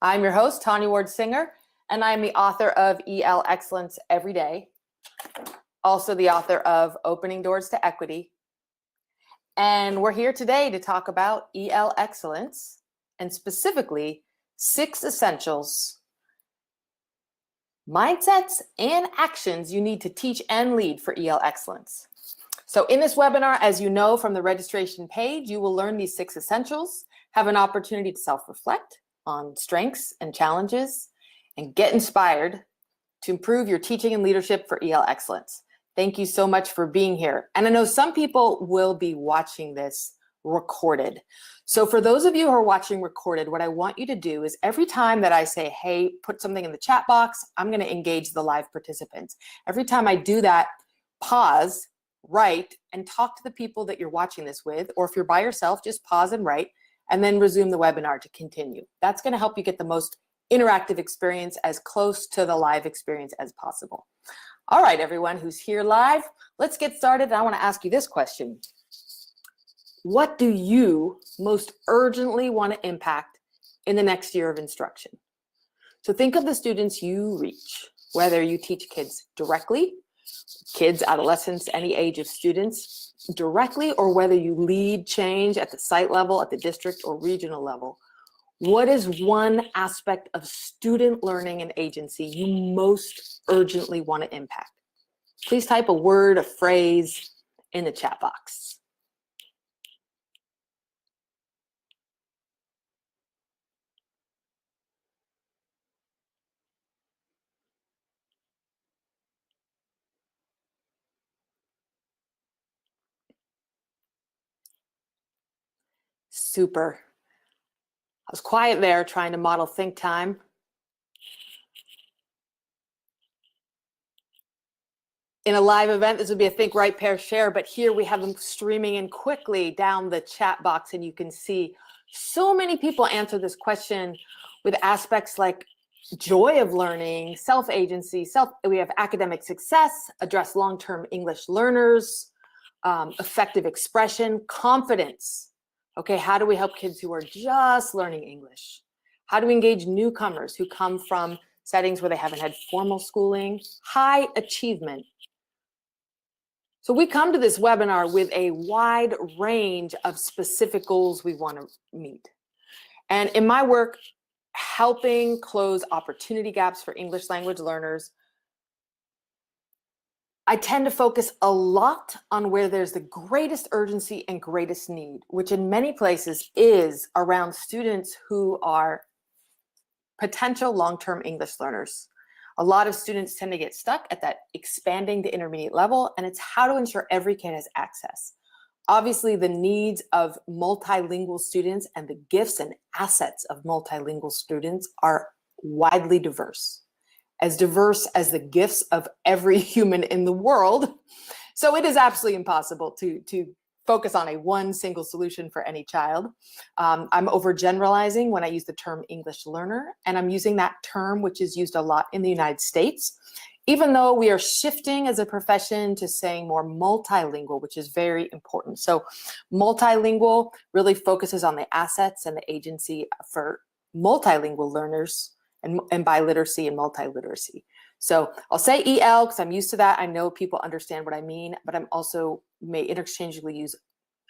I'm your host, Tonya Ward Singer, and I'm the author of EL Excellence Every Day, also the author of Opening Doors to Equity. And we're here today to talk about EL Excellence, and specifically 6 essentials, mindsets, and actions you need to teach and lead for EL Excellence. So in this webinar, as you know from the registration page, you will learn these 6 essentials, have an opportunity to self-reflect on strengths and challenges, and get inspired to improve your teaching and leadership for EL Excellence. Thank you so much for being here. And I know some people will be watching this recorded. So for those of you who are watching recorded, what I want you to do is every time that I say, hey, put something in the chat box, I'm going to engage the live participants. Every time I do that, pause, write, and talk to the people that you're watching this with, or if you're by yourself, just pause and write, and then resume the webinar to continue. That's going to help you get the most interactive experience, as close to the live experience as possible. All right, everyone who's here live, let's get started. I want to ask you this question. What do you most urgently want to impact in the next year of instruction? So think of the students you reach, whether you teach kids directly, kids, adolescents, any age of students directly, or whether you lead change at the site level, at the district or regional level. What is one aspect of student learning and agency you most urgently want to impact? Please type a word, a phrase in the chat box. Super. I was quiet there trying to model think time. In a live event, this would be a think, write, pair, share, but here we have them streaming in quickly down the chat box, and you can see so many people answer this question with aspects like joy of learning, self-agency, we have academic success, address long-term English learners, effective expression, confidence. Okay, how do we help kids who are just learning English? How do we engage newcomers who come from settings where they haven't had formal schooling? High achievement. So we come to this webinar with a wide range of specific goals we want to meet. And in my work, helping close opportunity gaps for English language learners, I tend to focus a lot on where there's the greatest urgency and greatest need, which in many places is around students who are potential long-term English learners. A lot of students tend to get stuck at that expanding to intermediate level, and it's how to ensure every kid has access. Obviously, the needs of multilingual students and the gifts and assets of multilingual students are widely diverse as the gifts of every human in the world. So it is absolutely impossible to focus on one single solution for any child. I'm overgeneralizing when I use the term English learner, and I'm using that term, which is used a lot in the United States, even though we are shifting as a profession to saying more multilingual, which is very important. So multilingual really focuses on the assets and the agency for multilingual learners and biliteracy and multiliteracy. So I'll say EL because I'm used to that. I know people understand what I mean, but I'm also may interchangeably use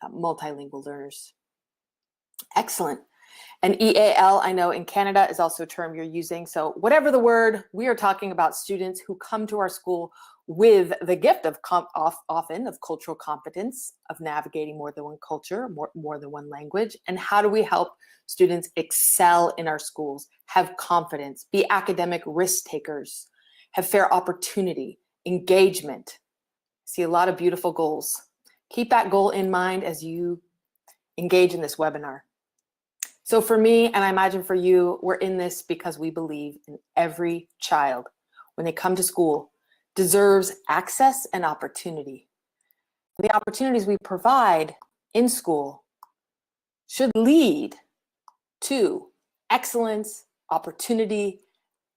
multilingual learners. Excellent. And EAL, I know in Canada, is also a term you're using. So whatever the word, we are talking about students who come to our school with the gift of often of cultural competence, of navigating more than one culture, more than one language. And how do we help students excel in our schools, have confidence, be academic risk takers, have fair opportunity, engagement. See a lot of beautiful goals. Keep that goal in mind as you engage in this webinar. So for me, and I imagine for you, we're in this because we believe in every child, when they come to school, deserves access and opportunity. The opportunities we provide in school should lead to excellence, opportunity,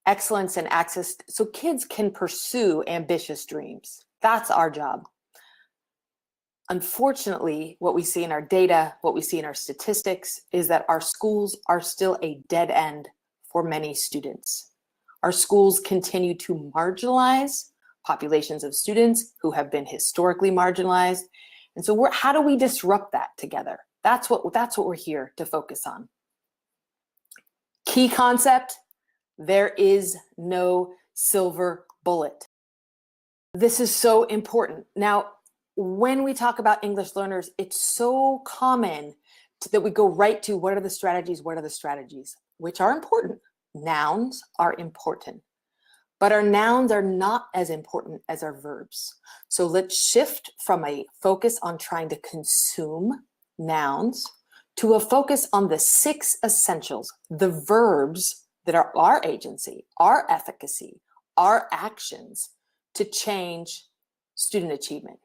excellence, and access so kids can pursue ambitious dreams. That's our job. Unfortunately, what we see in our data, what we see in our statistics is that our schools are still a dead end for many students. Our schools continue to marginalize populations of students who have been historically marginalized. And so how do we disrupt that together? That's what we're here to focus on. Key concept, there is no silver bullet. This is so important. Now, when we talk about English learners, it's so common that we go right to what are the strategies, which are important. Nouns are important, but our nouns are not as important as our verbs. So let's shift from a focus on trying to consume nouns to a focus on the 6 essentials, the verbs that are our agency, our efficacy, our actions to change student achievement.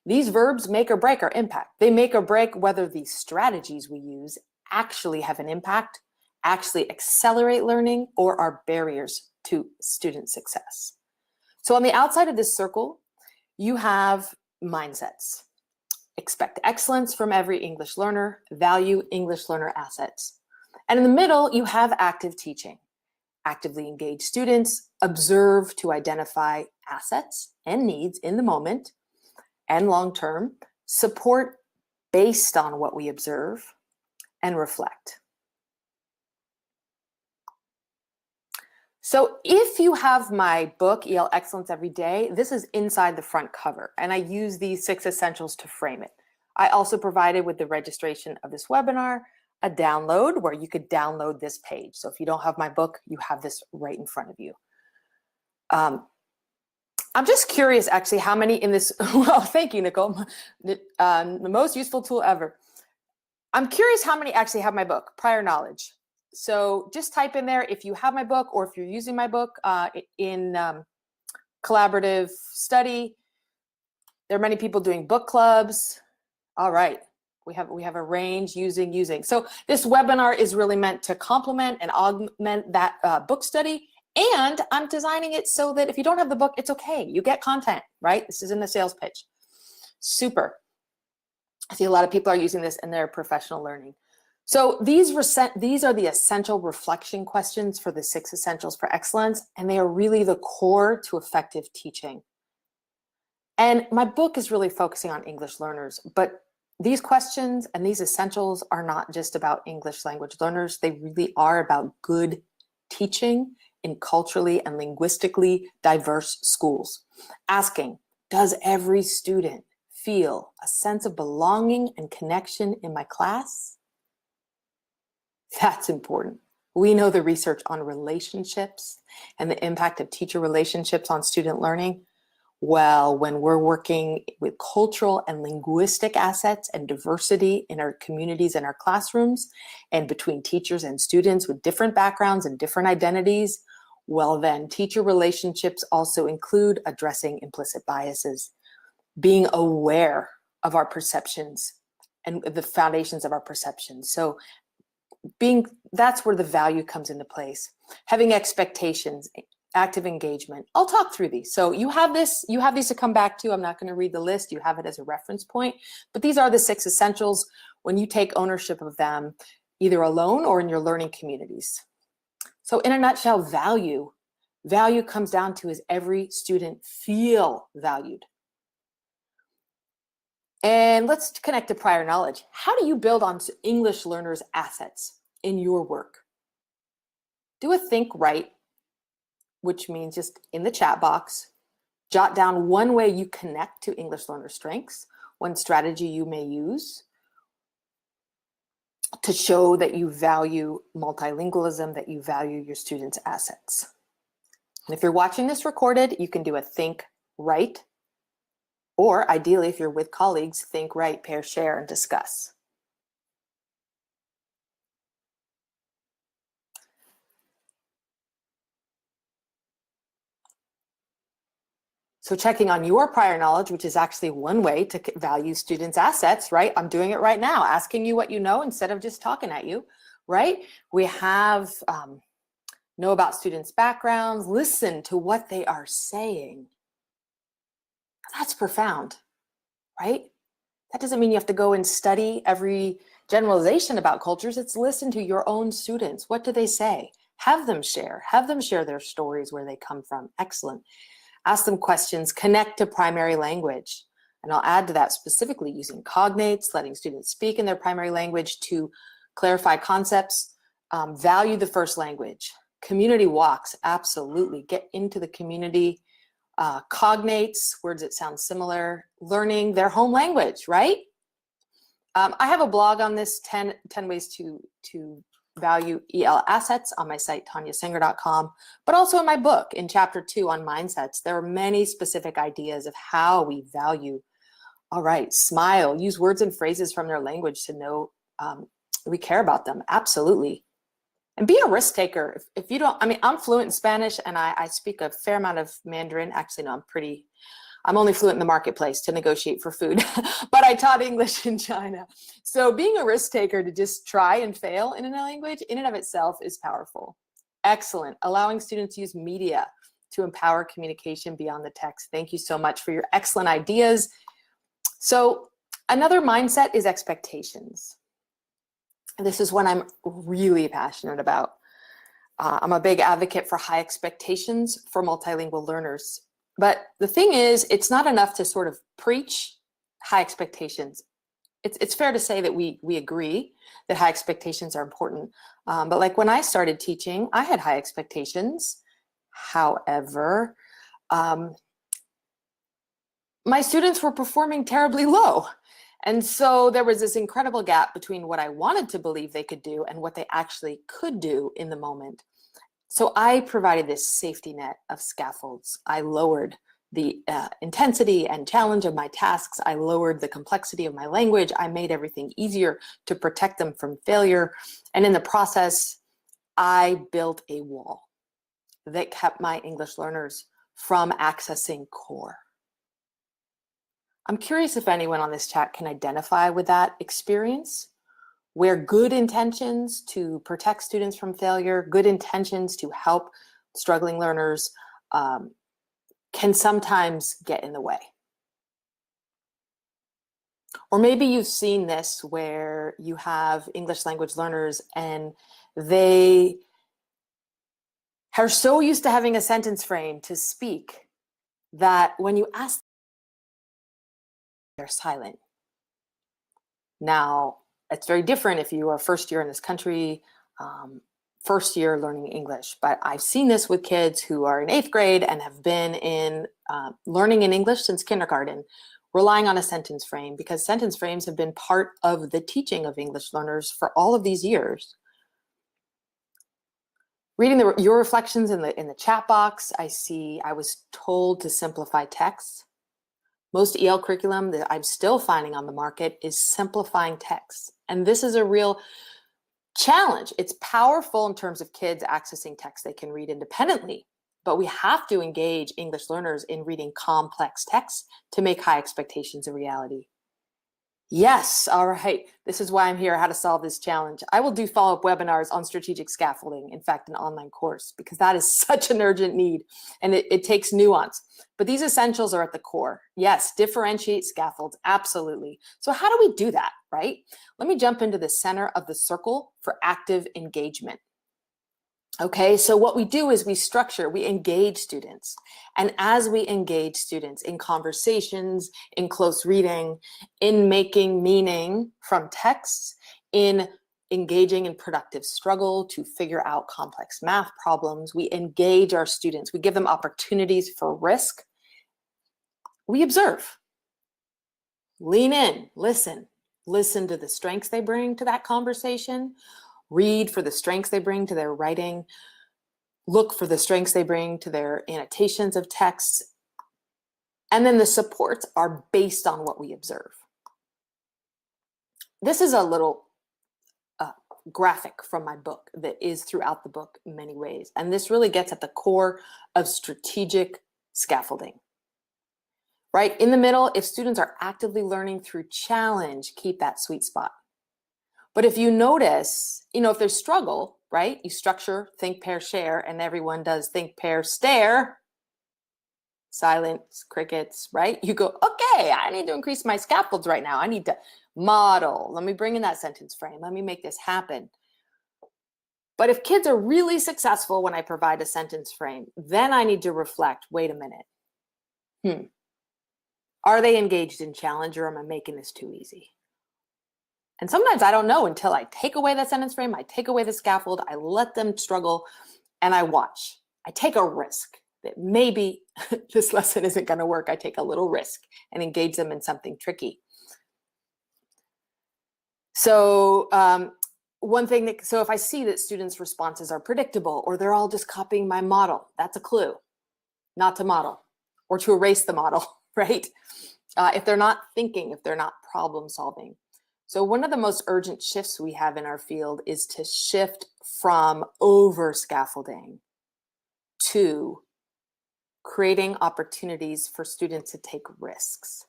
These verbs make or break our impact. They make or break whether the strategies we use actually have an impact, actually accelerate learning, or are barriers to student success. So on the outside of this circle, you have mindsets. Expect excellence from every English learner, value English learner assets. And in the middle, you have active teaching. Actively engage students, observe to identify assets and needs in the moment and long-term, support based on what we observe, and reflect. So if you have my book, EL Excellence Every Day, this is inside the front cover, and I use these 6 essentials to frame it. I also provided with the registration of this webinar a download where you could download this page. So if you don't have my book, you have this right in front of you. I'm just curious, actually, how many in this, well, thank you, Nicole, the most useful tool ever. I'm curious how many actually have my book, Prior Knowledge. So just type in there if you have my book or if you're using my book in collaborative study. There are many people doing book clubs. All right, we have a range using. So this webinar is really meant to complement and augment that book study. And I'm designing it so that if you don't have the book, it's okay. You get content, right? This is in the sales pitch. Super. I see a lot of people are using this in their professional learning. So these are the essential reflection questions for the 6 essentials for excellence, and they are really the core to effective teaching. And my book is really focusing on English learners, but these questions and these essentials are not just about English language learners. They really are about good teaching in culturally and linguistically diverse schools. Asking, does every student feel a sense of belonging and connection in my class? That's important. We know the research on relationships and the impact of teacher relationships on student learning. Well, when we're working with cultural and linguistic assets and diversity in our communities and our classrooms and between teachers and students with different backgrounds and different identities, well then teacher relationships also include addressing implicit biases, being aware of our perceptions and the foundations of our perceptions. So that's where the value comes into place. Having expectations, active engagement. I'll talk through these. So you have these to come back to. I'm not going to read the list. You have it as a reference point, but these are the 6 essentials when you take ownership of them, either alone or in your learning communities. So in a nutshell, value comes down to is every student feel valued? And let's connect to prior knowledge. How do you build on English learners' assets in your work? Do a think right, which means just in the chat box, jot down one way you connect to English learner strengths, one strategy you may use to show that you value multilingualism, that you value your students' assets. And if you're watching this recorded, you can do a think right, or ideally, if you're with colleagues, think right, pair, share, and discuss. So checking on your prior knowledge, which is actually one way to value students' assets, right? I'm doing it right now, asking you what you know instead of just talking at you, right? We have know about students' backgrounds, listen to what they are saying. That's profound, right? That doesn't mean you have to go and study every generalization about cultures. It's listen to your own students. What do they say? Have them share their stories, where they come from. Excellent. Ask them questions, connect to primary language. And I'll add to that specifically using cognates, letting students speak in their primary language to clarify concepts, value the first language. Community walks, absolutely. Get into the community. Cognates, words that sound similar, learning their home language, right? I have a blog on this, 10 ways to value EL assets, on my site, tonyasinger.com, but also in my book, in chapter 2 on mindsets. There are many specific ideas of how we value. All right, smile, use words and phrases from their language to know we care about them, absolutely. And be a risk taker. If you don't, I mean, I'm fluent in Spanish and I speak a fair amount of Mandarin. Actually, no, I'm only fluent in the marketplace to negotiate for food, but I taught English in China. So being a risk taker to just try and fail in a language in and of itself is powerful. Excellent. Allowing students to use media to empower communication beyond the text. Thank you so much for your excellent ideas. So another mindset is expectations. This is what I'm really passionate about. I'm a big advocate for high expectations for multilingual learners. But the thing is, it's not enough to sort of preach high expectations. It's fair to say that we agree that high expectations are important. But like when I started teaching, I had high expectations. However, my students were performing terribly low. And so there was this incredible gap between what I wanted to believe they could do and what they actually could do in the moment. So I provided this safety net of scaffolds. I lowered the intensity and challenge of my tasks. I lowered the complexity of my language. I made everything easier to protect them from failure. And in the process, I built a wall that kept my English learners from accessing core. I'm curious if anyone on this chat can identify with that experience, where good intentions to protect students from failure, good intentions to help struggling learners can sometimes get in the way. Or maybe you've seen this where you have English language learners and they are so used to having a sentence frame to speak that when you ask, they're silent. Now, it's very different if you are first year in this country, first year learning English. But I've seen this with kids who are in 8th grade and have been in learning in English since kindergarten, relying on a sentence frame, because sentence frames have been part of the teaching of English learners for all of these years. Reading your reflections in the chat box, I was told to simplify text. Most EL curriculum that I'm still finding on the market is simplifying text. And this is a real challenge. It's powerful in terms of kids accessing text they can read independently, but we have to engage English learners in reading complex texts to make high expectations a reality. Yes, all right. This is why I'm here, how to solve this challenge. I will do follow-up webinars on strategic scaffolding, in fact, an online course, because that is such an urgent need and it takes nuance. But these essentials are at the core. Yes, differentiate scaffolds, absolutely. So how do we do that, right? Let me jump into the center of the circle for active engagement. Okay, so what we do is we engage students. And as we engage students in conversations, in close reading, in making meaning from texts, in engaging in productive struggle to figure out complex math problems, we engage our students. We give them opportunities for risk. We observe. Lean in, listen to the strengths they bring to that conversation. Read for the strengths they bring to their writing. Look for the strengths they bring to their annotations of texts. And then the supports are based on what we observe. This is a little graphic from my book that is throughout the book in many ways. And this really gets at the core of strategic scaffolding. Right in the middle, if students are actively learning through challenge, keep that sweet spot. But if you notice, if there's struggle, right? You structure, think, pair, share, and everyone does think, pair, stare. Silence, crickets, right? You go, okay, I need to increase my scaffolds right now. I need to model. Let me bring in that sentence frame. Let me make this happen. But if kids are really successful when I provide a sentence frame, then I need to reflect, wait a minute. Are they engaged in challenge, or am I making this too easy? And sometimes I don't know until I take away that sentence frame, I take away the scaffold, I let them struggle, and I watch. I take a risk that maybe this lesson isn't going to work. I take a little risk and engage them in something tricky. So so if I see that students' responses are predictable, or they're all just copying my model, that's a clue not to model or to erase the model, right? If they're not thinking, if they're not problem solving. So one of the most urgent shifts we have in our field is to shift from over scaffolding to creating opportunities for students to take risks.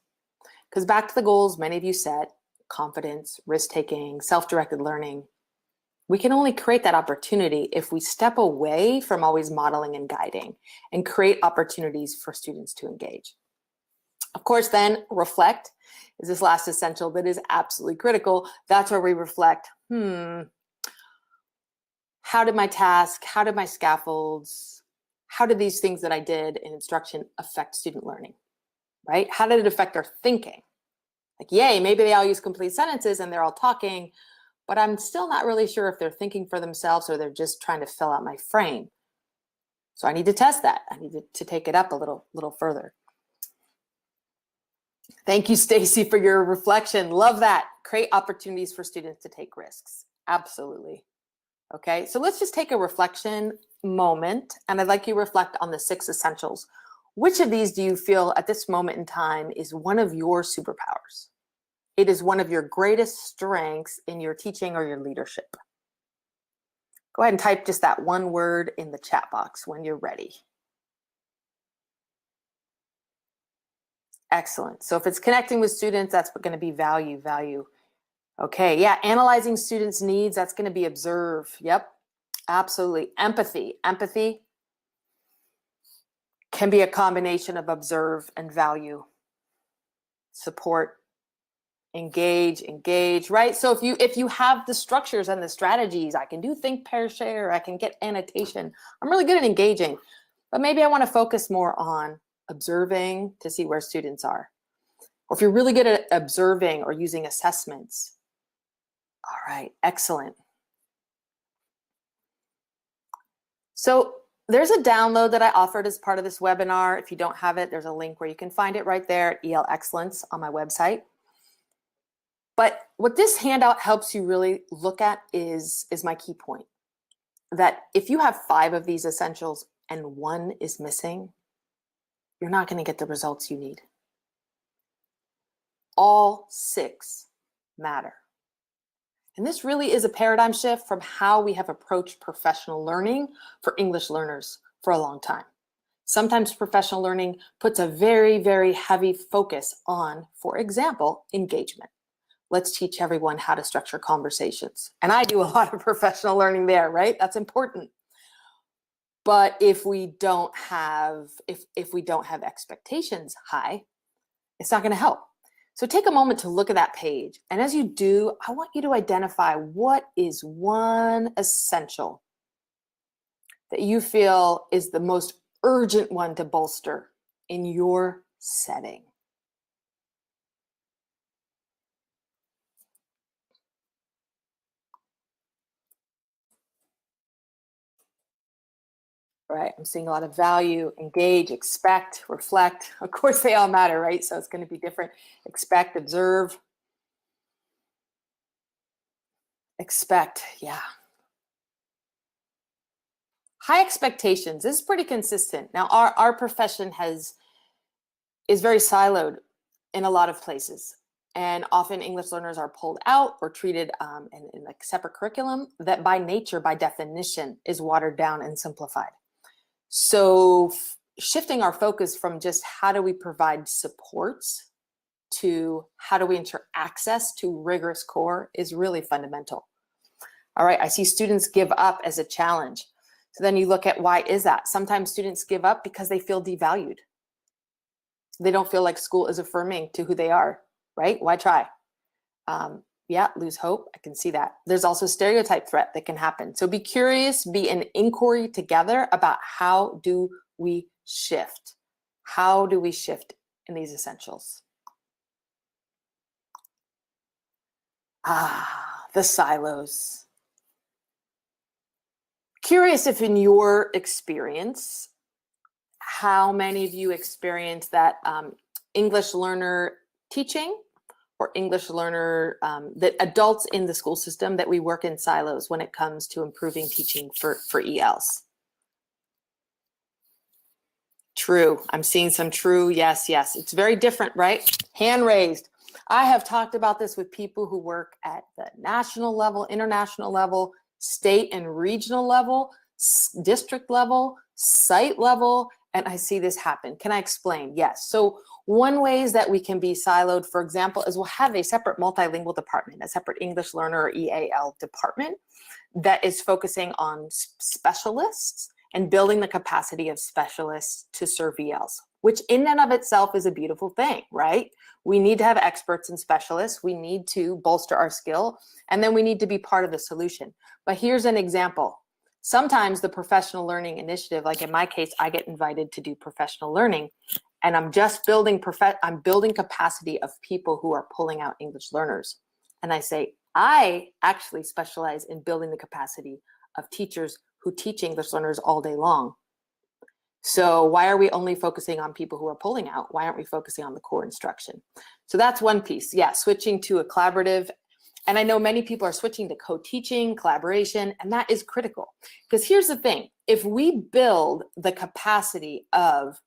Because back to the goals many of you set, confidence, risk-taking, self-directed learning, we can only create that opportunity if we step away from always modeling and guiding and create opportunities for students to engage. Of course, then reflect is this last essential that is absolutely critical. That's where we reflect, how did my task, how did my scaffolds, how did these things that I did in instruction affect student learning, right? How did it affect their thinking? Like, yay, maybe they all use complete sentences and they're all talking, but I'm still not really sure if they're thinking for themselves or they're just trying to fill out my frame. So I need to test that. I need to take it up a little further. Thank you, Stacy, for your reflection. Love that. Create opportunities for students to take risks. Absolutely. Okay, so let's just take a reflection moment, and I'd like you to reflect on the 6 essentials. Which of these do you feel at this moment in time is one of your superpowers? It is one of your greatest strengths in your teaching or your leadership. Go ahead and type just that one word in the chat box when you're ready. Excellent. So if it's connecting with students, that's going to be value. Okay, yeah, analyzing students' needs, that's going to be observe. Yep, absolutely. Empathy can be a combination of observe and value. Support, engage, right? So if you have the structures and the strategies, I can do think, pair, share, I can get annotation. I'm really good at engaging, but maybe I want to focus more on observing to see where students are. Or if you're really good at observing or using assessments, all right, excellent. So there's a download that I offered as part of this webinar. If you don't have it, there's a link where you can find it right there at EL Excellence on my website. But what this handout helps you really look at is my key point, that if you have 5 of these essentials and 1 is missing, you're not going to get the results you need. All 6 matter. And this really is a paradigm shift from how we have approached professional learning for English learners for a long time. Sometimes professional learning puts a very, very heavy focus on, for example, engagement. Let's teach everyone how to structure conversations. And I do a lot of professional learning there, right? That's important. But if we don't have expectations high, it's not going to help. So take a moment to look at that page. And as you do, I want you to identify what is one essential that you feel is the most urgent one to bolster in your setting. Right, I'm seeing a lot of value, engage, expect, reflect. Of course, they all matter, right? So it's going to be different. Expect, observe. Expect, yeah. High expectations, this is pretty consistent. Now, our profession is very siloed in a lot of places. And often English learners are pulled out or treated in like separate curriculum that by nature, by definition, is watered down and simplified. So shifting our focus from just how do we provide supports to how do we ensure access to rigorous core is really fundamental. All right, I see students give up as a challenge. So then you look at why is that? Sometimes students give up because they feel devalued. They don't feel like school is affirming to who they are, right? Why try? Yeah, lose hope. I can see that. There's also stereotype threat that can happen. So be curious, be in inquiry together about how do we shift? How do we shift in these essentials? The silos. Curious if in your experience, how many of you experience that English learner teaching or English learner, that adults in the school system, that we work in silos when it comes to improving teaching for ELs. True. I'm seeing some true. Yes, yes. It's very different, right? Hand raised. I have talked about this with people who work at the national level, international level, state and regional level, district level, site level, and I see this happen. Can I explain? Yes. So one ways that we can be siloed, for example, is we'll have a separate multilingual department, a separate English learner or EAL department that is focusing on specialists and building the capacity of specialists to serve ELs, which in and of itself is a beautiful thing, right? We need to have experts and specialists. We need to bolster our skill, and then we need to be part of the solution. But here's an example. Sometimes the professional learning initiative, like in my case, I get invited to do professional learning, and I'm just building capacity of people who are pulling out English learners. And I say, I actually specialize in building the capacity of teachers who teach English learners all day long. So why are we only focusing on people who are pulling out? Why aren't we focusing on the core instruction? So that's one piece. Yeah, switching to a collaborative. And I know many people are switching to co-teaching, collaboration, and that is critical. Because here's the thing. If we build the capacity of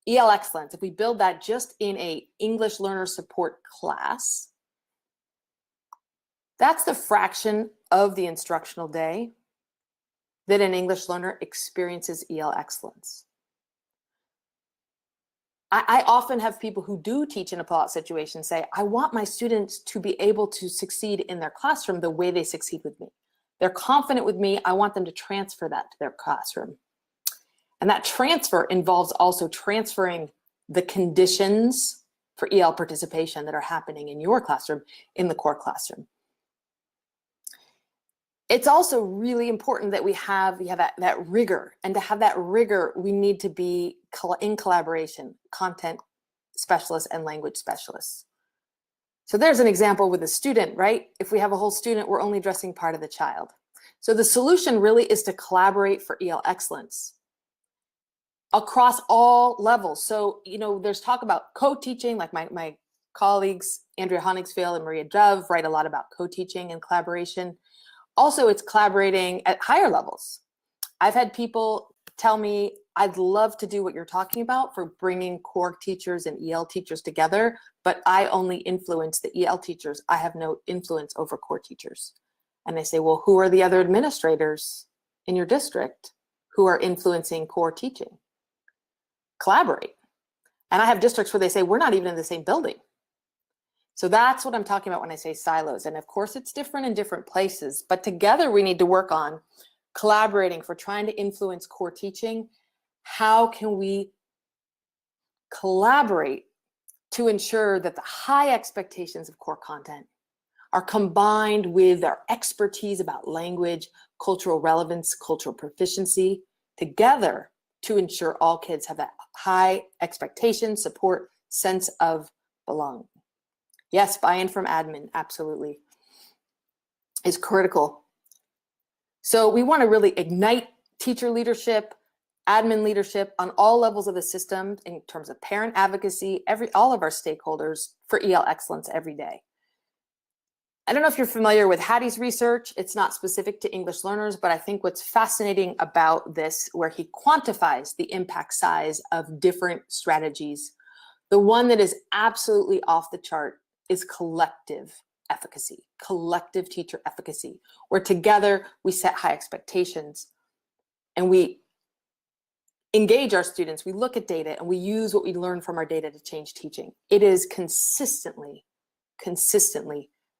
EL excellence, if we build that just in a English learner support class, that's the fraction of the instructional day that an English learner experiences EL excellence. I often have people who do teach in a pull-out situation say, I want my students to be able to succeed in their classroom the way they succeed with me. They're confident with me. I want them to transfer that to their classroom. And that transfer involves also transferring the conditions for EL participation that are happening in your classroom, in the core classroom. It's also really important that we have that rigor, and to have that rigor, we need to be in collaboration, content specialists and language specialists. So there's an example with a student, right? If we have a whole student, we're only addressing part of the child. So the solution really is to collaborate for EL excellence across all levels. So, there's talk about co-teaching, like my colleagues, Andrea Honigsfield and Maria Dove, write a lot about co-teaching and collaboration. Also, it's collaborating at higher levels. I've had people tell me, I'd love to do what you're talking about for bringing core teachers and EL teachers together, but I only influence the EL teachers. I have no influence over core teachers. And they say, well, who are the other administrators in your district who are influencing core teaching? Collaborate. And I have districts where they say, we're not even in the same building. So that's what I'm talking about when I say silos. And of course, it's different in different places, but together we need to work on collaborating for trying to influence core teaching. How can we collaborate to ensure that the high expectations of core content are combined with our expertise about language, cultural relevance, cultural proficiency, together to ensure all kids have that high expectation, support, sense of belonging. Yes, buy-in from admin, absolutely, is critical. So we want to really ignite teacher leadership, admin leadership on all levels of the system in terms of parent advocacy, all of our stakeholders for EL excellence every day. I don't know if you're familiar with Hattie's research. It's not specific to English learners, but I think what's fascinating about this, where he quantifies the impact size of different strategies, the one that is absolutely off the chart is collective efficacy, collective teacher efficacy, where together we set high expectations and we engage our students, we look at data, and we use what we learn from our data to change teaching. It is consistently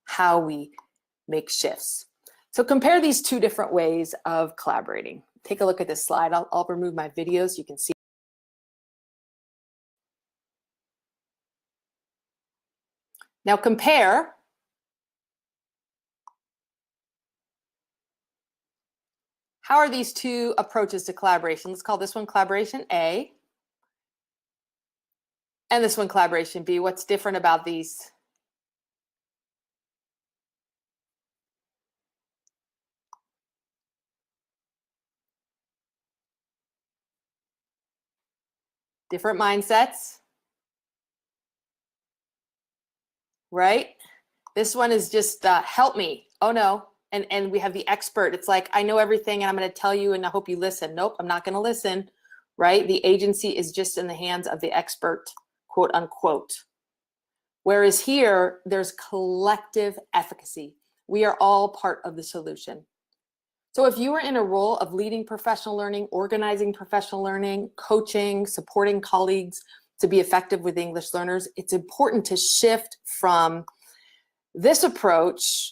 how we make shifts. So compare these two different ways of collaborating. Take a look at this slide. I'll remove my video so you can see. Now compare How are these two approaches to collaboration? Let's call this one collaboration A, and this one collaboration B. What's different about these? Different mindsets, right? This one is just help me. Oh no. And we have the expert. It's like, I know everything and I'm going to tell you and I hope you listen. Nope, I'm not going to listen, right? The agency is just in the hands of the expert, quote unquote. Whereas here, there's collective efficacy. We are all part of the solution. So if you are in a role of leading professional learning, organizing professional learning, coaching, supporting colleagues to be effective with English learners, it's important to shift from this approach,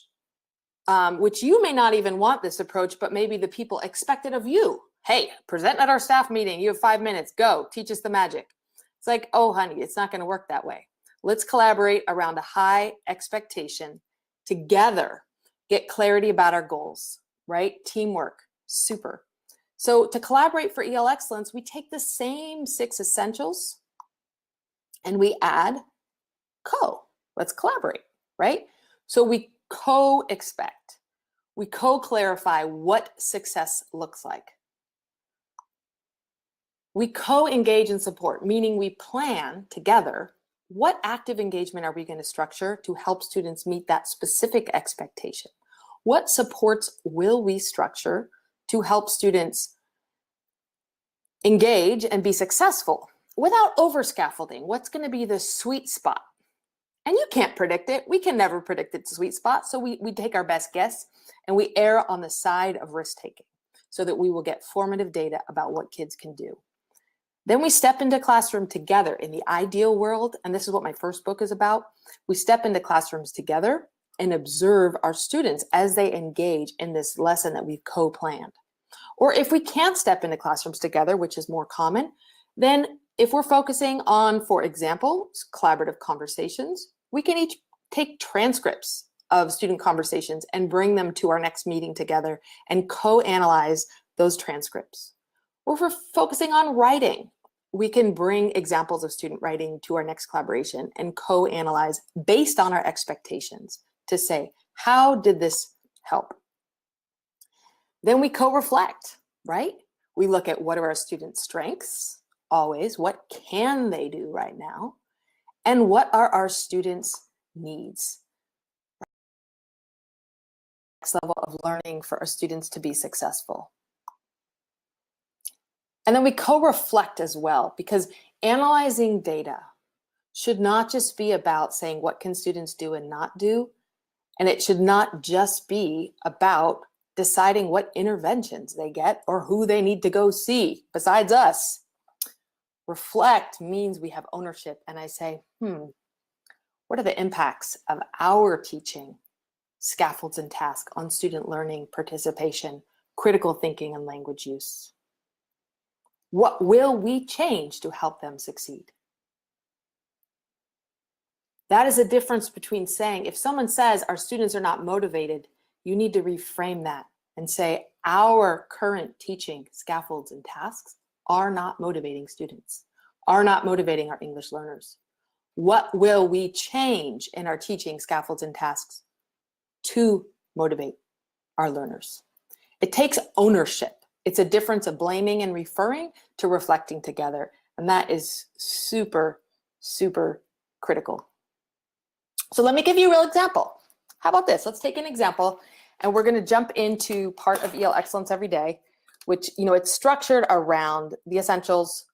which you may not even want this approach, but maybe the people expect it of you. Hey, present at our staff meeting. You have 5 minutes. Go, teach us the magic. It's like, oh, honey, it's not going to work that way. Let's collaborate around a high expectation together, get clarity about our goals, right? Teamwork, super. So to collaborate for EL excellence, we take the same 6 essentials and we add co. Let's collaborate, right? So we co-expect, we co-clarify what success looks like. We co-engage and support, meaning we plan together what active engagement are we going to structure to help students meet that specific expectation? What supports will we structure to help students engage and be successful without over-scaffolding? What's going to be the sweet spot? And you can't predict it. We can never predict its sweet spot. So we take our best guess and we err on the side of risk-taking so that we will get formative data about what kids can do. Then we step into classroom together in the ideal world, and this is what my first book is about. We step into classrooms together and observe our students as they engage in this lesson that we've co-planned. Or if we can't step into classrooms together, which is more common, then if we're focusing on, for example, collaborative conversations, we can each take transcripts of student conversations and bring them to our next meeting together and co-analyze those transcripts. Or if we're focusing on writing, we can bring examples of student writing to our next collaboration and co-analyze based on our expectations to say, how did this help? Then we co-reflect, right? We look at what are our students' strengths, always, what can they do right now, and what are our students' needs? Next level of learning for our students to be successful. And then we co-reflect as well, because analyzing data should not just be about saying what can students do and not do, and it should not just be about deciding what interventions they get or who they need to go see besides us. Reflect means we have ownership, and I say, what are the impacts of our teaching, scaffolds and tasks on student learning, participation, critical thinking, and language use? What will we change to help them succeed? That is a difference between saying, if someone says our students are not motivated, you need to reframe that and say our current teaching scaffolds and tasks are not motivating students, are not motivating our English learners. What will we change in our teaching scaffolds and tasks to motivate our learners? It takes ownership. It's a difference of blaming and referring to reflecting together. And that is super, super critical. So let me give you a real example. How about this? Let's take an example and we're going to jump into part of EL Excellence Every Day, which, it's structured around the essentials,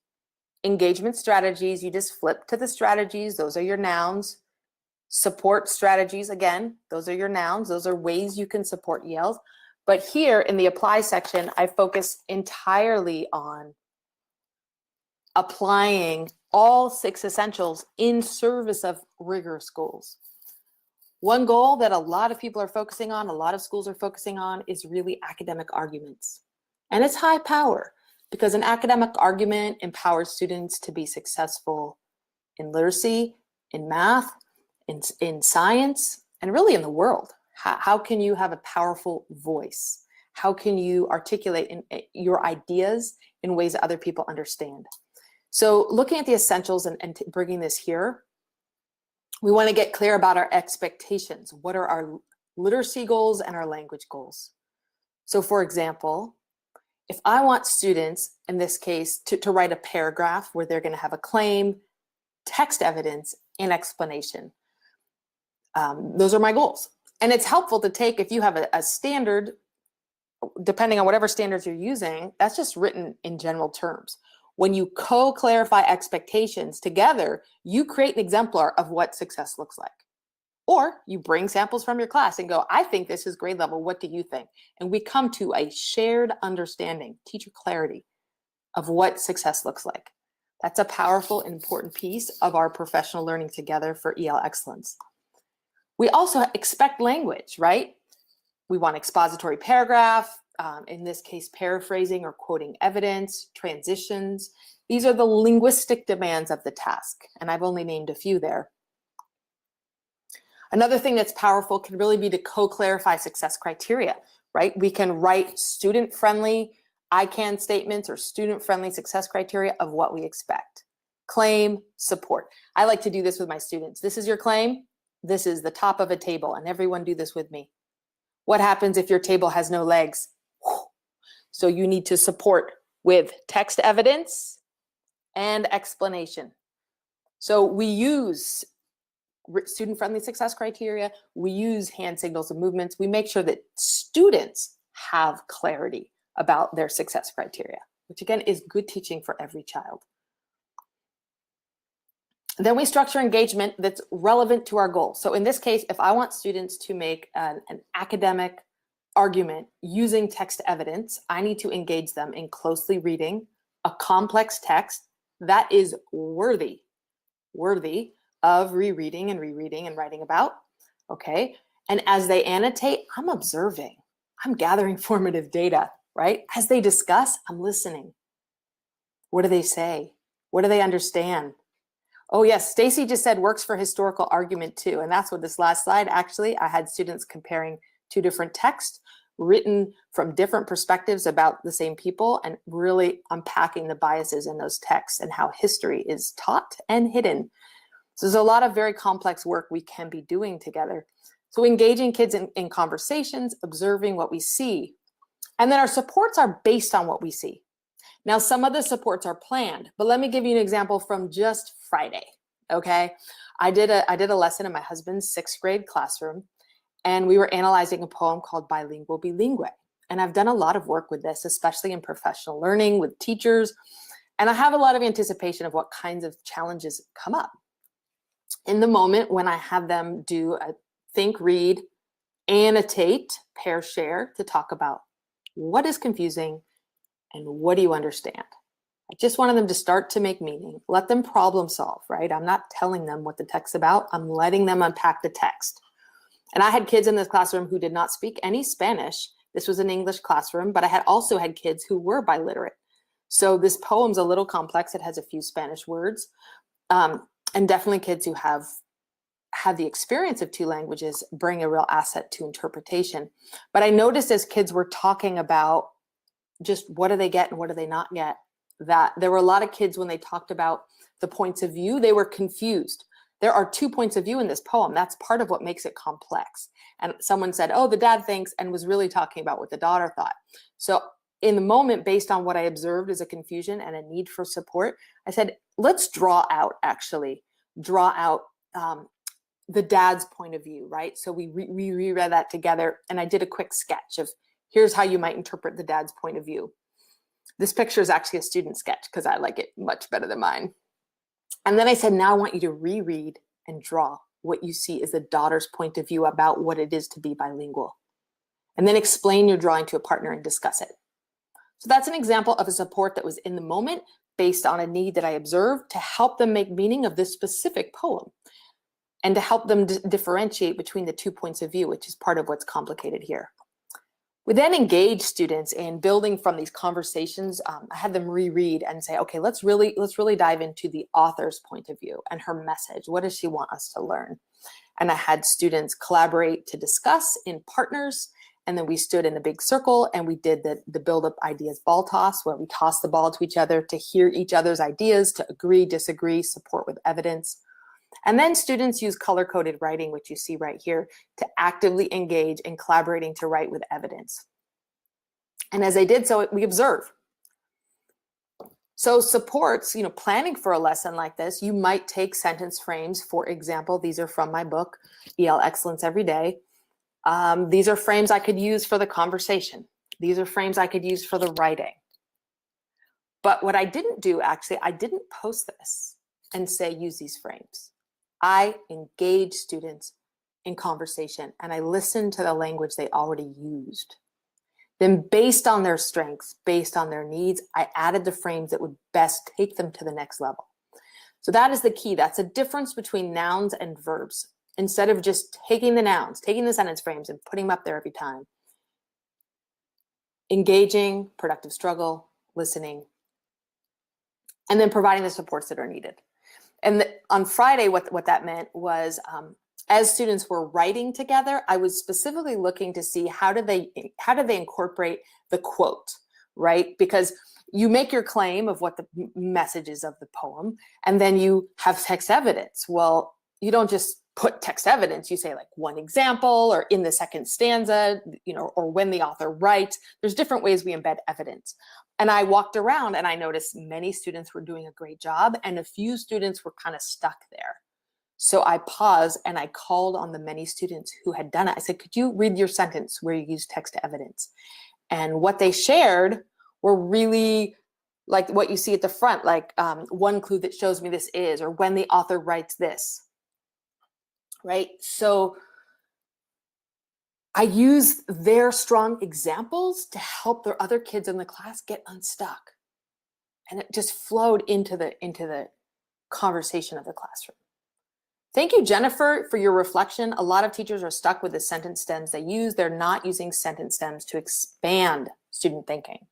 engagement strategies. You just flip to the strategies. Those are your nouns. Support strategies, again, those are your nouns. Those are ways you can support ELs. But here in the apply section, I focus entirely on applying all 6 essentials in service of rigorous goals. One goal that a lot of people are focusing on, a lot of schools are focusing on, is really academic arguments. And it's high power because an academic argument empowers students to be successful in literacy, in math, in science, and really in the world. How can you have a powerful voice? How can you articulate your ideas in ways that other people understand? So looking at the essentials and bringing this here, we want to get clear about our expectations. What are our literacy goals and our language goals? So for example, if I want students, in this case, to write a paragraph where they're going to have a claim, text evidence, and explanation. Those are my goals. And it's helpful to take, if you have a standard, depending on whatever standards you're using, that's just written in general terms. When you co-clarify expectations together, you create an exemplar of what success looks like. Or you bring samples from your class and go, I think this is grade level. What do you think? And we come to a shared understanding, teacher clarity of what success looks like. That's a powerful and important piece of our professional learning together for EL excellence. We also expect language, right? We want expository paragraph, in this case, paraphrasing or quoting evidence, transitions. These are the linguistic demands of the task, and I've only named a few there. Another thing that's powerful can really be to co-clarify success criteria, right? We can write student-friendly I can statements or student-friendly success criteria of what we expect. Claim, support. I like to do this with my students. This is your claim. This is the top of a table, and everyone do this with me. What happens if your table has no legs? So you need to support with text evidence and explanation. So we use student-friendly success criteria. We use hand signals and movements. We make sure that students have clarity about their success criteria, which again is good teaching for every child. Then we structure engagement that's relevant to our goal. So in this case, if I want students to make an academic argument using text evidence, I need to engage them in closely reading a complex text that is worthy of rereading and writing about, okay? And as they annotate, I'm observing, I'm gathering formative data, right? As they discuss, I'm listening. What do they say? What do they understand? Oh yes, Stacy just said works for historical argument too. And that's what this last slide, actually, I had students comparing two different texts written from different perspectives about the same people and really unpacking the biases in those texts and how history is taught and hidden. So there's a lot of very complex work we can be doing together. So engaging kids in conversations, observing what we see. And then our supports are based on what we see. Now, some of the supports are planned, but let me give you an example from just Friday, okay? I did a lesson in my husband's 6th grade classroom, and we were analyzing a poem called Bilingual Bilingue. And I've done a lot of work with this, especially in professional learning with teachers, and I have a lot of anticipation of what kinds of challenges come up. In the moment when I have them do a think, read, annotate, pair, share to talk about what is confusing and what do you understand? I just wanted them to start to make meaning. Let them problem solve, right? I'm not telling them what the text's about. I'm letting them unpack the text. And I had kids in this classroom who did not speak any Spanish. This was an English classroom, but I had also had kids who were biliterate. So this poem's a little complex. It has a few Spanish words. And definitely kids who have had the experience of 2 languages bring a real asset to interpretation. But I noticed as kids were talking about just what do they get and what do they not get, that there were a lot of kids when they talked about the points of view, they were confused. There are 2 points of view in this poem. That's part of what makes it complex. And someone said, oh, the dad thinks, and was really talking about what the daughter thought. So in the moment, based on what I observed as a confusion and a need for support, I said, let's draw out the dad's point of view, right? So we reread that together, and I did a quick sketch of here's how you might interpret the dad's point of view. This picture is actually a student sketch because I like it much better than mine. And then I said, now I want you to reread and draw what you see as the daughter's point of view about what it is to be bilingual. And then explain your drawing to a partner and discuss it. So that's an example of a support that was in the moment based on a need that I observed to help them make meaning of this specific poem and to help them differentiate between the 2 points of view, which is part of what's complicated here. We then engage students in building from these conversations. I had them reread and say, okay, let's really dive into the author's point of view and her message. What does she want us to learn? And I had students collaborate to discuss in partners And then we stood in a big circle and we did the build up ideas ball toss, where we toss the ball to each other to hear each other's ideas, to agree, disagree, support with evidence. And then students use color-coded writing, which you see right here, to actively engage in collaborating to write with evidence. And as they did so, we observe. So supports, planning for a lesson like this, you might take sentence frames. For example, these are from my book, EL Excellence Every Day. These are frames I could use for the conversation. These are frames I could use for the writing. But what I didn't do, actually, I didn't post this and say, use these frames. I engage students in conversation and I listened to the language they already used. Then based on their strengths, based on their needs, I added the frames that would best take them to the next level. So that is the key. That's a difference between nouns and verbs. Instead of just taking the nouns, taking the sentence frames and putting them up there every time. Engaging, productive struggle, listening, and then providing the supports that are needed. And on Friday, what that meant was, as students were writing together, I was specifically looking to see how do they incorporate the quote, right? Because you make your claim of what the message is of the poem, and then you have text evidence. Well, you don't just put text evidence. You say like one example, or in the second stanza, or when the author writes. There's different ways we embed evidence. And I walked around and I noticed many students were doing a great job, and a few students were kind of stuck there. So I paused and I called on the many students who had done it. I said, could you read your sentence where you use text evidence? And what they shared were really like what you see at the front, like one clue that shows me this is, or when the author writes this, right? So I use their strong examples to help their other kids in the class get unstuck. And it just flowed into the conversation of the classroom. Thank you, Jennifer, for your reflection. A lot of teachers are stuck with the sentence stems they use. They're not using sentence stems to expand student thinking.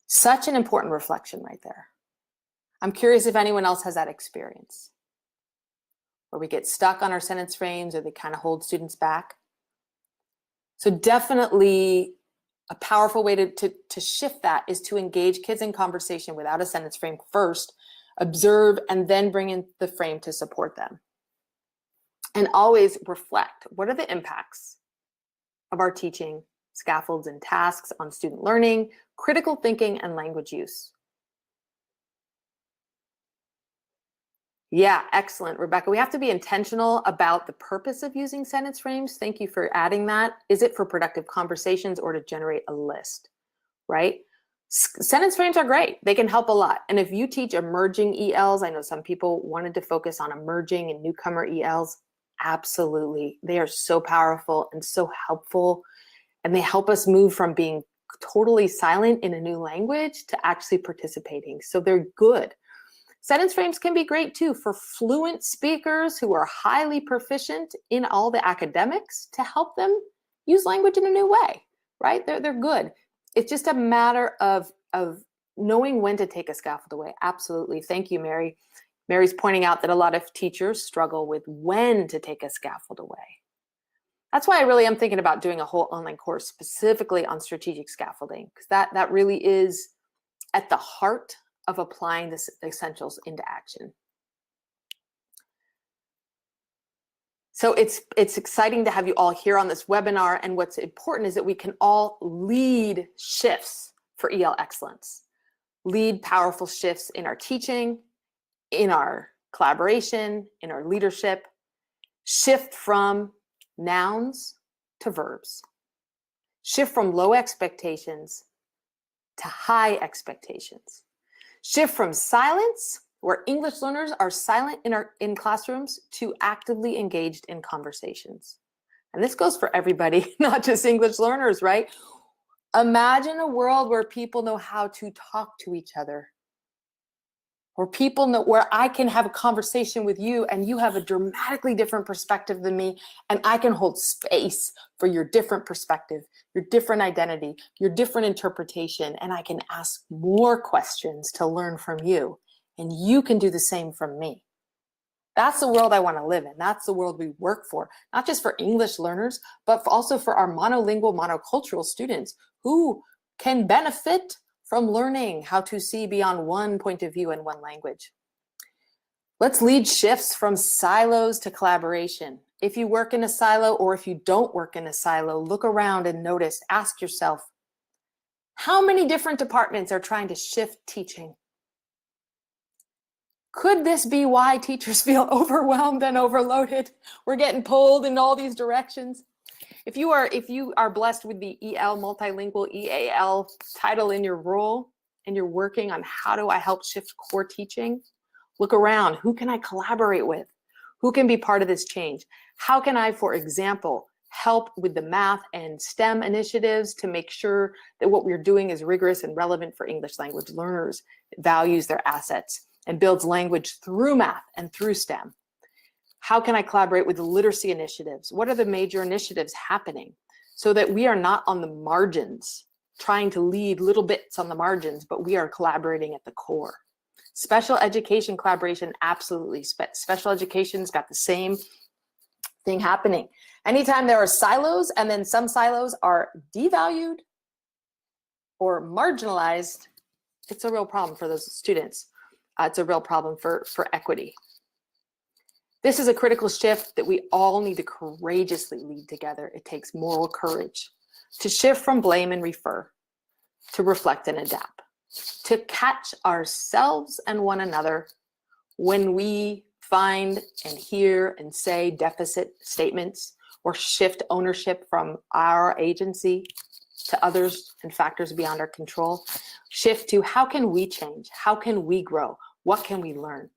Such an important reflection right there. I'm curious if anyone else has that experience, where we get stuck on our sentence frames or they kind of hold students back. So definitely a powerful way to shift that is to engage kids in conversation without a sentence frame first, observe, and then bring in the frame to support them. And always reflect, what are the impacts of our teaching, scaffolds and tasks on student learning, critical thinking, and language use? Yeah, excellent, Rebecca. We have to be intentional about the purpose of using sentence frames. Thank you for adding that. Is it for productive conversations or to generate a list, right? Sentence frames are great. They can help a lot. And if you teach emerging ELs, I know some people wanted to focus on emerging and newcomer ELs. Absolutely. They are so powerful and so helpful. And they help us move from being totally silent in a new language to actually participating. So they're good. Sentence frames can be great too for fluent speakers who are highly proficient in all the academics, to help them use language in a new way, right? They're good. It's just a matter of knowing when to take a scaffold away. Absolutely. Thank you, Mary. Mary's pointing out that a lot of teachers struggle with when to take a scaffold away. That's why I really am thinking about doing a whole online course specifically on strategic scaffolding, because that really is at the heart of applying the essentials into action. So it's exciting to have you all here on this webinar, and what's important is that we can all lead shifts for EL excellence, lead powerful shifts in our teaching, in our collaboration, in our leadership, shift from nouns to verbs, shift from low expectations to high expectations, shift from silence, where English learners are silent in classrooms, to actively engaged in conversations. And this goes for everybody, not just English learners, right? Imagine a world where people know how to talk to each other, where people know, where I can have a conversation with you and you have a dramatically different perspective than me, and I can hold space for your different perspective, your different identity, your different interpretation, and I can ask more questions to learn from you, and you can do the same from me. That's the world I want to live in. That's the world we work for, not just for English learners, but also for our monolingual, monocultural students who can benefit from learning how to see beyond one point of view in one language. Let's lead shifts from silos to collaboration. If you work in a silo or if you don't work in a silo, look around and notice, ask yourself, how many different departments are trying to shift teaching? Could this be why teachers feel overwhelmed and overloaded? We're getting pulled in all these directions. If you are blessed with the EL, multilingual EAL title in your role, and you're working on how do I help shift core teaching, look around. Who can I collaborate with? Who can be part of this change? How can I, for example, help with the math and STEM initiatives to make sure that what we're doing is rigorous and relevant for English language learners, values their assets, and builds language through math and through STEM? How can I collaborate with the literacy initiatives? What are the major initiatives happening so that we are not on the margins, trying to lead little bits on the margins, but we are collaborating at the core? Special education collaboration, absolutely. Special education's got the same thing happening. Anytime there are silos and then some silos are devalued or marginalized, it's a real problem for those students. It's a real problem for equity. This is a critical shift that we all need to courageously lead together. It takes moral courage to shift from blame and refer, to reflect and adapt, to catch ourselves and one another when we find and hear and say deficit statements, or shift ownership from our agency to others and factors beyond our control. Shift to how can we change? How can we grow? What can we learn?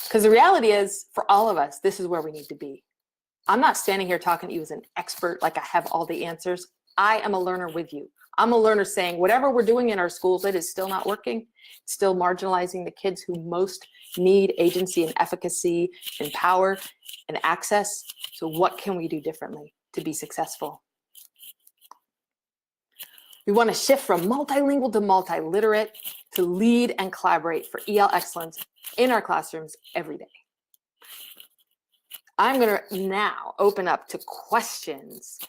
Because the reality is, for all of us, this is where we need to be. I'm not standing here talking to you as an expert, like I have all the answers. I am a learner with you. I'm a learner saying whatever we're doing in our schools, it is still not working. It's still marginalizing the kids who most need agency and efficacy and power and access. So what can we do differently to be successful? We want to shift from multilingual to multiliterate, to lead and collaborate for EL excellence in our classrooms every day. I'm going to now open up to questions.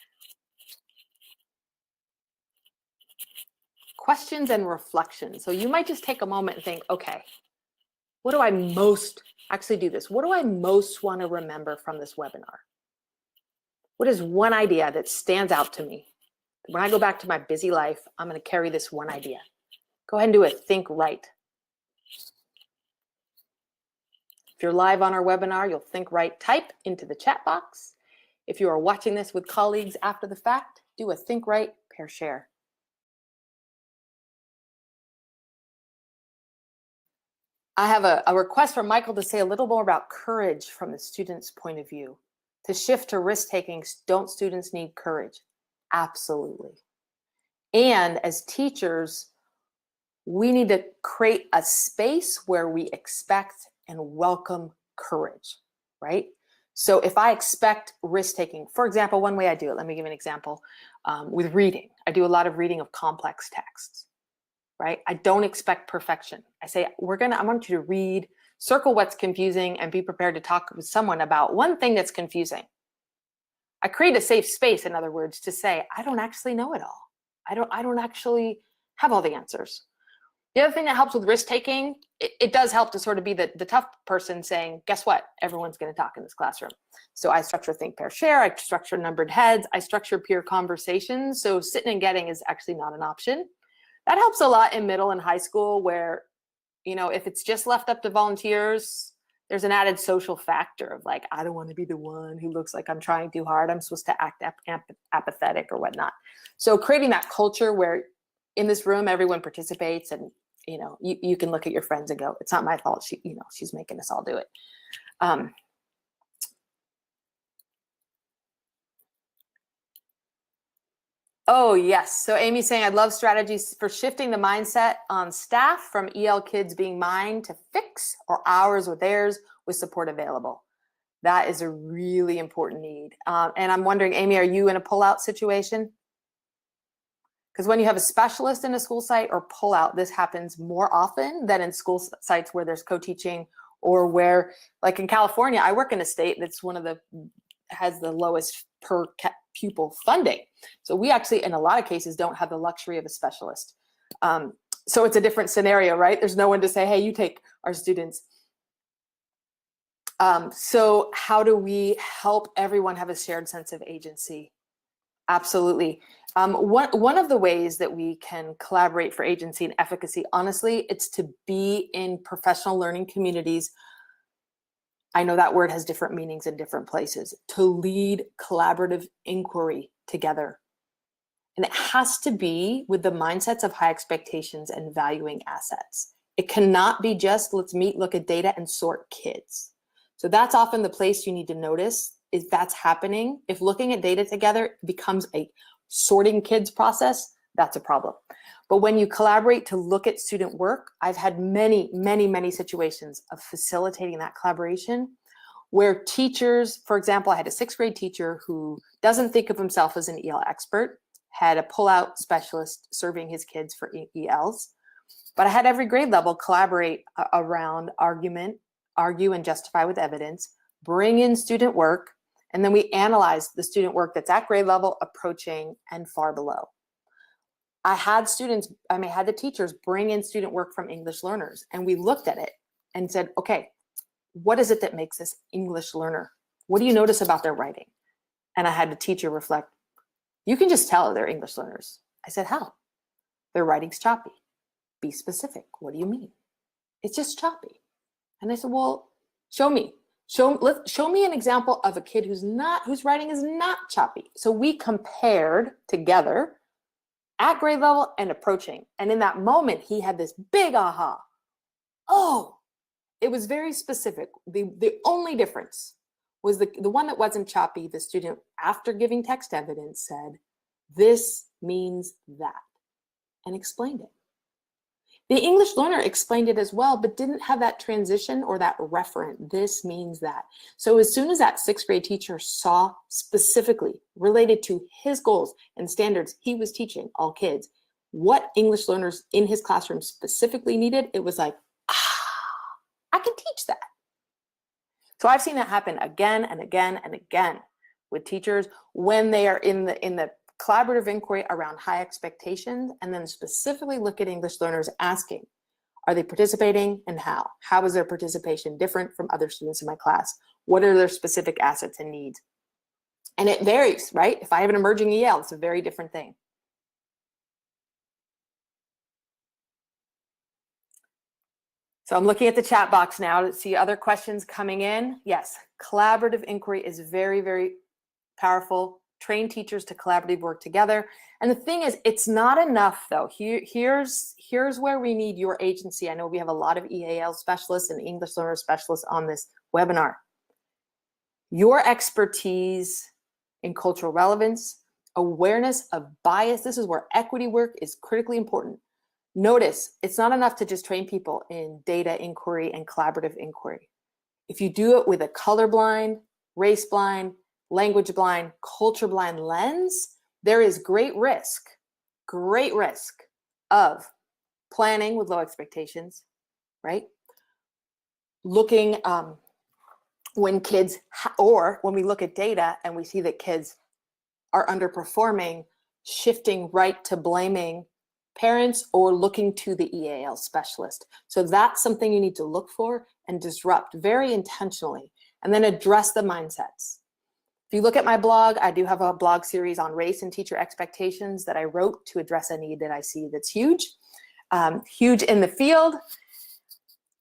Questions and reflections. So you might just take a moment and think, okay, what do I most, actually do this, what do I most want to remember from this webinar? What is one idea that stands out to me? When I go back to my busy life, I'm going to carry this one idea. Go ahead and do a think right. If you're live on our webinar, you'll think right, type into the chat box. If you are watching this with colleagues after the fact, do a think right, pair share. I have a request from Michael to say a little more about courage from the student's point of view. To shift to risk-taking, don't students need courage? Absolutely. And as teachers, we need to create a space where we expect and welcome courage, right? So if I expect risk-taking, for example, one way I do it, let me give you an example, with reading. I do a lot of reading of complex texts, right? I don't expect perfection. I say, I want you to read, circle what's confusing, and be prepared to talk with someone about one thing that's confusing. I create a safe space, in other words, to say, I don't actually know it all. I don't actually have all the answers. The other thing that helps with risk-taking, it does help to sort of be the tough person saying, guess what? Everyone's going to talk in this classroom. So I structure think, pair, share. I structure numbered heads. I structure peer conversations. So sitting and getting is actually not an option. That helps a lot in middle and high school where, you know, if it's just left up to volunteers, there's an added social factor of like, I don't want to be the one who looks like I'm trying too hard. I'm supposed to act apathetic or whatnot. So creating that culture where in this room, everyone participates and, you know, you can look at your friends and go, it's not my fault. She's making us all do it. Oh, yes. So Amy's saying, I'd love strategies for shifting the mindset on staff from EL kids being mine to fix or ours or theirs with support available. That is a really important need. And I'm wondering, Amy, are you in a pullout situation? Because when you have a specialist in a school site or pullout, this happens more often than in school sites where there's co-teaching or where, like in California, I work in a state that's has the lowest per pupil funding. So we actually, in a lot of cases, don't have the luxury of a specialist. So it's a different scenario, right? There's no one to say, hey, you take our students. So how do we help everyone have a shared sense of agency? Absolutely. One of the ways that we can collaborate for agency and efficacy, honestly, it's to be in professional learning communities. I know that word has different meanings in different places. To lead collaborative inquiry together. And it has to be with the mindsets of high expectations and valuing assets. It cannot be just let's meet, look at data, and sort kids. So that's often the place you need to notice is that's happening. If looking at data together becomes a sorting kids process, that's a problem. But when you collaborate to look at student work, I've had many, many, many situations of facilitating that collaboration where teachers, for example, I had a 6th grade teacher who doesn't think of himself as an EL expert, had a pull-out specialist serving his kids for ELs, but I had every grade level collaborate around argue and justify with evidence, bring in student work, and then we analyzed the student work that's at grade level, approaching, and far below. I had the teachers bring in student work from English learners, and we looked at it and said, okay, what is it that makes this English learner? What do you notice about their writing? And I had the teacher reflect, you can just tell they're English learners. I said, how? Their writing's choppy. Be specific. What do you mean? It's just choppy. And I said, well, show me. Show me an example of a kid whose writing is not choppy. So we compared together at grade level and approaching. And in that moment, he had this big aha. Oh, it was very specific. The only difference was the one that wasn't choppy. The student, after giving text evidence, said, this means that, and explained it. The English learner explained it as well, but didn't have that transition or that referent. This means that. So as soon as that 6th grade teacher saw specifically related to his goals and standards he was teaching all kids, what English learners in his classroom specifically needed, it was like, I can teach that. So I've seen that happen again and again and again with teachers when they are in the collaborative inquiry around high expectations, and then specifically look at English learners asking, are they participating and how? How is their participation different from other students in my class? What are their specific assets and needs? And it varies, right? If I have an emerging EL, it's a very different thing. So I'm looking at the chat box now to see other questions coming in. Yes, collaborative inquiry is very, very powerful. Train teachers to collaboratively work together. And the thing is, it's not enough though. Here's where we need your agency. I know we have a lot of EAL specialists and English learner specialists on this webinar. Your expertise in cultural relevance, awareness of bias, this is where equity work is critically important. Notice, it's not enough to just train people in data inquiry and collaborative inquiry. If you do it with a colorblind, race blind, language blind, culture blind lens, there is great risk of planning with low expectations, right? Looking when kids, or when we look at data and we see that kids are underperforming, shifting right to blaming parents or looking to the EAL specialist. So that's something you need to look for and disrupt very intentionally, and then address the mindsets. If you look at my blog, I do have a blog series on race and teacher expectations that I wrote to address a need that I see that's huge, huge in the field.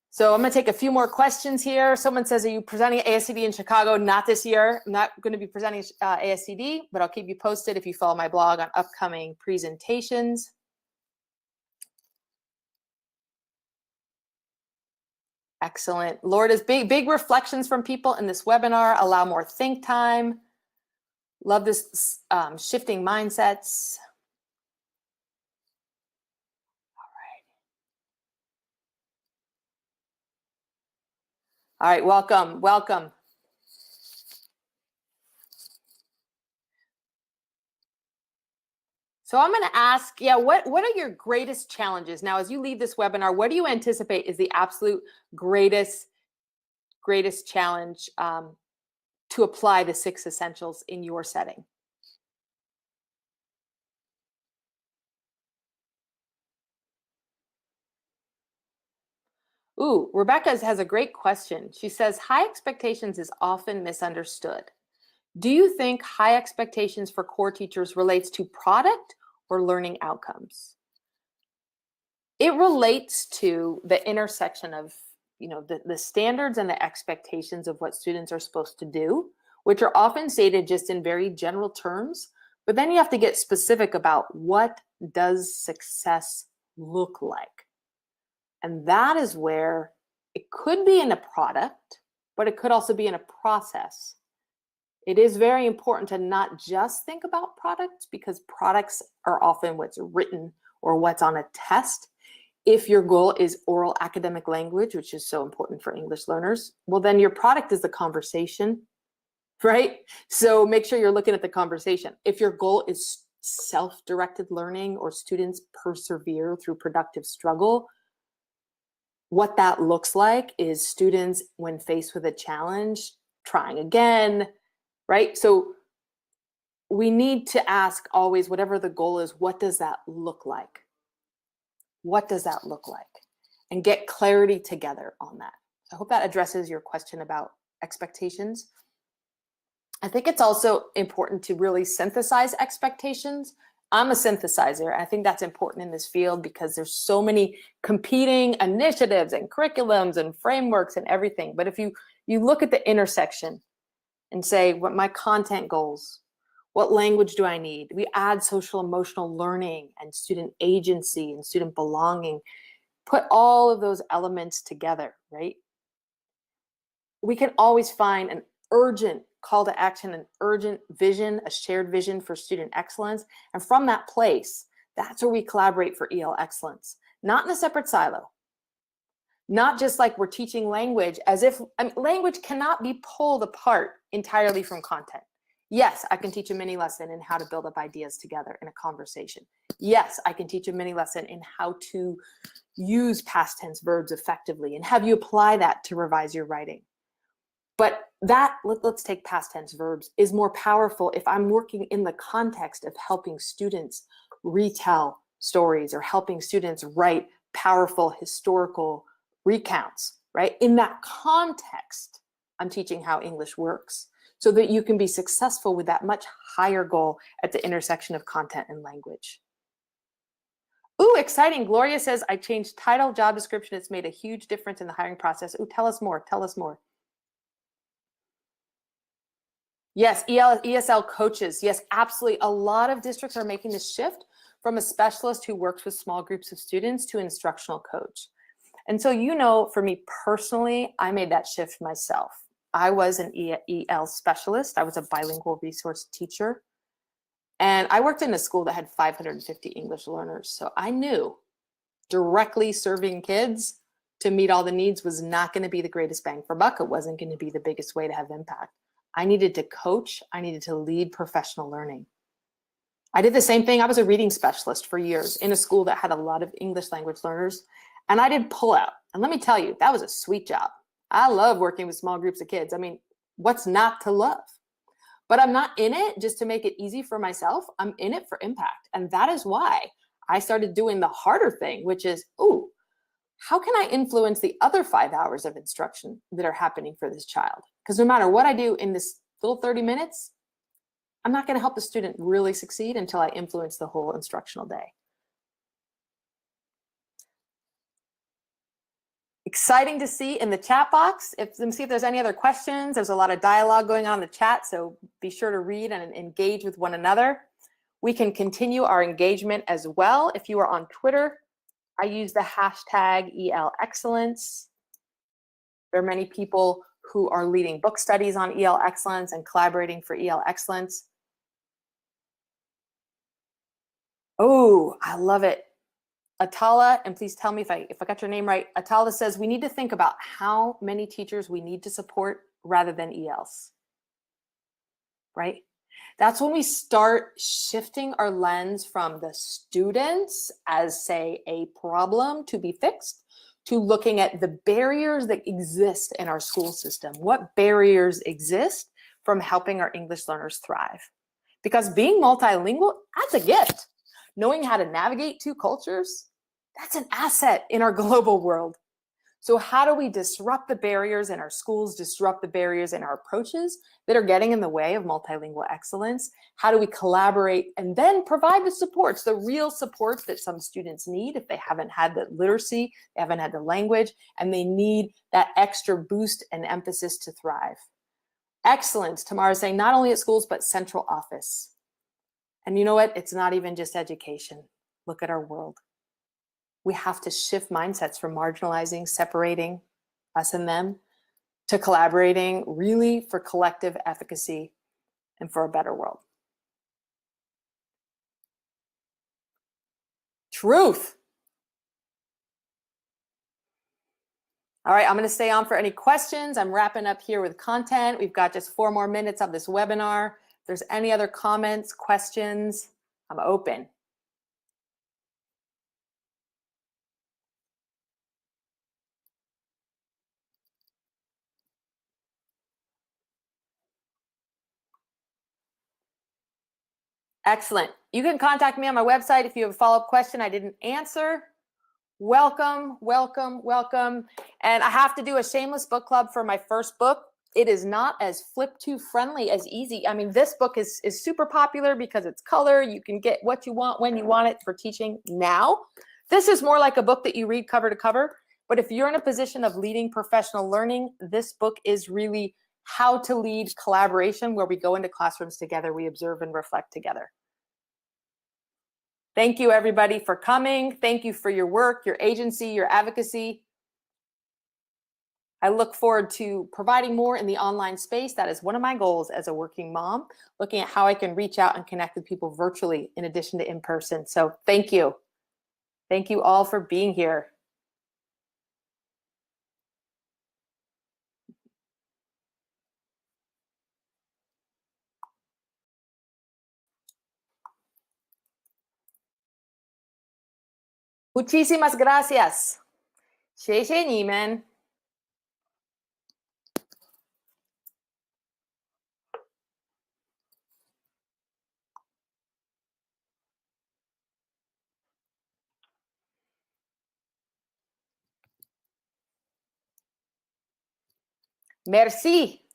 So I'm going to take a few more questions here. Someone says, are you presenting at ASCD in Chicago? Not this year. I'm not going to be presenting ASCD, but I'll keep you posted if you follow my blog on upcoming presentations. Excellent. Lord, is big reflections from people in this webinar. Allow more think time. Love this shifting mindsets. All right, welcome. So I'm going to ask, what are your greatest challenges? Now, as you leave this webinar, what do you anticipate is the absolute greatest greatest challenge to apply the 6 essentials in your setting? Ooh, Rebecca has a great question. She says, high expectations is often misunderstood. Do you think high expectations for core teachers relates to product or learning outcomes? It relates to the intersection of, the standards and the expectations of what students are supposed to do, which are often stated just in very general terms. But then you have to get specific about what does success look like. And that is where it could be in a product, but it could also be in a process. It is very important to not just think about products, because products are often what's written or what's on a test. If your goal is oral academic language, which is so important for English learners, well, then your product is the conversation, right? So make sure you're looking at the conversation. If your goal is self-directed learning or students persevere through productive struggle, what that looks like is students, when faced with a challenge, trying again, right? So we need to ask always, whatever the goal is, what does that look like? What does that look like? And get clarity together on that. So I hope that addresses your question about expectations. I think it's also important to really synthesize expectations. I'm a synthesizer. I think that's important in this field because there's so many competing initiatives and curriculums and frameworks and everything. But if you look at the intersection and say, what my content goals, what language do I need? We add social emotional learning and student agency and student belonging, put all of those elements together, right? We can always find an urgent call to action, an urgent vision, a shared vision for student excellence. And from that place, that's where we collaborate for EL excellence, not in a separate silo. Not just like we're teaching language as if, language cannot be pulled apart entirely from content. Yes, I can teach a mini lesson in how to build up ideas together in a conversation. Yes, I can teach a mini lesson in how to use past tense verbs effectively and have you apply that to revise your writing. But that, let's take past tense verbs, is more powerful if I'm working in the context of helping students retell stories or helping students write powerful historical recounts, right? In that context, I'm teaching how English works so that you can be successful with that much higher goal at the intersection of content and language. Ooh, exciting. Gloria says, I changed title, job description. It's made a huge difference in the hiring process. Ooh, tell us more. Tell us more. Yes, ESL coaches. Yes, absolutely. A lot of districts are making the shift from a specialist who works with small groups of students to instructional coach. And so, for me personally, I made that shift myself. I was an EL specialist. I was a bilingual resource teacher. And I worked in a school that had 550 English learners. So I knew directly serving kids to meet all the needs was not going to be the greatest bang for buck. It wasn't going to be the biggest way to have impact. I needed to coach. I needed to lead professional learning. I did the same thing. I was a reading specialist for years in a school that had a lot of English language learners. And I did pull out. And let me tell you, that was a sweet job. I love working with small groups of kids. I mean, what's not to love? But I'm not in it just to make it easy for myself. I'm in it for impact. And that is why I started doing the harder thing, which is, ooh, how can I influence the other 5 hours of instruction that are happening for this child? Because no matter what I do in this little 30 minutes, I'm not going to help the student really succeed until I influence the whole instructional day. Exciting to see in the chat box. Let me see if there's any other questions. There's a lot of dialogue going on in the chat, so be sure to read and engage with one another. We can continue our engagement as well. If you are on Twitter, I use the hashtag EL Excellence. There are many people who are leading book studies on EL Excellence and collaborating for EL Excellence. Oh, I love it. Atala, and please tell me if I got your name right. Atala says we need to think about how many teachers we need to support rather than ELs, right? That's when we start shifting our lens from the students as, say, a problem to be fixed to looking at the barriers that exist in our school system. What barriers exist from helping our English learners thrive? Because being multilingual, that's a gift. Knowing how to navigate two cultures, that's an asset in our global world. So how do we disrupt the barriers in our schools, disrupt the barriers in our approaches that are getting in the way of multilingual excellence? How do we collaborate and then provide the supports, the real supports that some students need if they haven't had the literacy, they haven't had the language, and they need that extra boost and emphasis to thrive? Excellence, Tamara's saying, not only at schools, but central office. And you know what? It's not even just education. Look at our world. We have to shift mindsets from marginalizing, separating us and them, to collaborating really for collective efficacy and for a better world. Truth. All right, I'm going to stay on for any questions. I'm wrapping up here with content. We've got just 4 more minutes of this webinar. If there's any other comments, questions, I'm open. Excellent. You can contact me on my website if you have a follow-up question I didn't answer. Welcome, welcome, welcome. And I have to do a shameless book club for my first book. It is not as flip-to friendly as easy. I mean, this book is super popular because it's color. You can get what you want when you want it for teaching now. This is more like a book that you read cover to cover. But if you're in a position of leading professional learning, this book is really how to lead collaboration, where we go into classrooms together, we observe and reflect together. Thank you, everybody, for coming. Thank you for your work, your agency, your advocacy. I look forward to providing more in the online space. That is one of my goals as a working mom, looking at how I can reach out and connect with people virtually in addition to in person. So thank you. Thank you all for being here. Muchísimas gracias. 谢谢你们. Merci.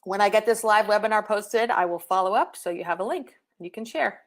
When I get this live webinar posted, I will follow up so you have a link you can share.